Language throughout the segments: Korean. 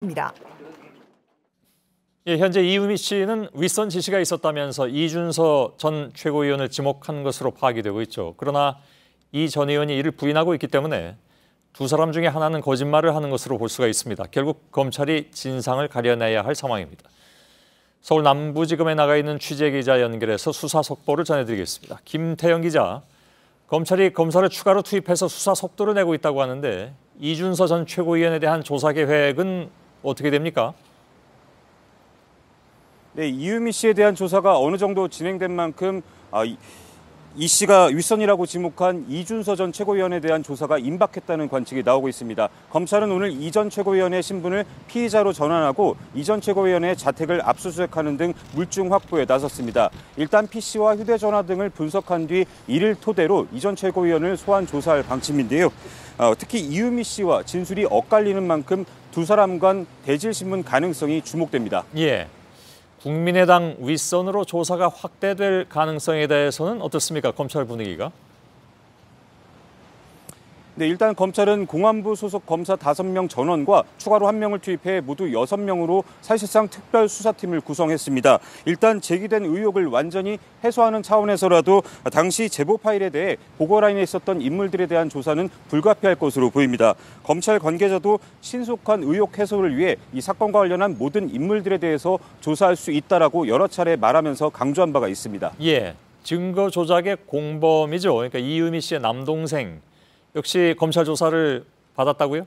입니다. 예, 현재 이유미 씨는 윗선 지시가 있었다면서 이준서 전 최고위원을 지목한 것으로 파악이 되고 있죠. 그러나 이 전 의원이 이를 부인하고 있기 때문에 두 사람 중에 하나는 거짓말을 하는 것으로 볼 수가 있습니다. 결국 검찰이 진상을 가려내야 할 상황입니다. 서울 남부지검에 나가 있는 취재기자 연결해서 수사 속보를 전해드리겠습니다. 김태영 기자, 검찰이 검사를 추가로 투입해서 수사 속도를 내고 있다고 하는데 이준서 전 최고위원에 대한 조사 계획은 어떻게 됩니까? 네, 이유미 씨에 대한 조사가 어느 정도 진행된 만큼 이 씨가 윗선이라고 지목한 이준서 전 최고위원에 대한 조사가 임박했다는 관측이 나오고 있습니다. 검찰은 오늘 이 전 최고위원의 신분을 피의자로 전환하고 이 전 최고위원의 자택을 압수수색하는 등 물증 확보에 나섰습니다. 일단 PC와 휴대전화 등을 분석한 뒤 이를 토대로 이 전 최고위원을 소환 조사할 방침인데요. 특히 이유미 씨와 진술이 엇갈리는 만큼 두 사람 간 대질신문 가능성이 주목됩니다. 예. 국민의당 윗선으로 조사가 확대될 가능성에 대해서는 어떻습니까? 검찰 분위기가? 네, 일단 검찰은 공안부 소속 검사 5명 전원과 추가로 1명을 투입해 모두 6명으로 사실상 특별수사팀을 구성했습니다. 일단 제기된 의혹을 완전히 해소하는 차원에서라도 당시 제보 파일에 대해 보고라인에 있었던 인물들에 대한 조사는 불가피할 것으로 보입니다. 검찰 관계자도 신속한 의혹 해소를 위해 이 사건과 관련한 모든 인물들에 대해서 조사할 수 있다라고 여러 차례 말하면서 강조한 바가 있습니다. 예, 증거 조작의 공범이죠. 그러니까 이유미 씨의 남동생. 역시 검찰 조사를 받았다고요?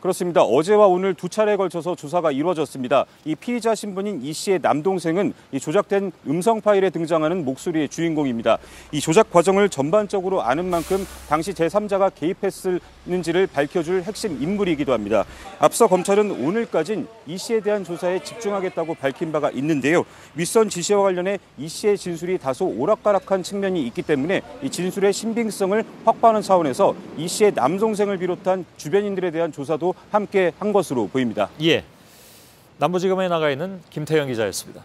그렇습니다. 어제와 오늘 두 차례에 걸쳐서 조사가 이루어졌습니다. 이 피의자 신분인 이 씨의 남동생은 이 조작된 음성 파일에 등장하는 목소리의 주인공입니다. 이 조작 과정을 전반적으로 아는 만큼 당시 제3자가 개입했는지를 밝혀줄 핵심 인물이기도 합니다. 앞서 검찰은 오늘까진 이 씨에 대한 조사에 집중하겠다고 밝힌 바가 있는데요. 윗선 지시와 관련해 이 씨의 진술이 다소 오락가락한 측면이 있기 때문에 이 진술의 신빙성을 확보하는 차원에서 이 씨의 남동생을 비롯한 주변인들에 대한 조사도 함께 한 것으로 보입니다. 예, 남부지검에 나가 있는 김태영 기자였습니다.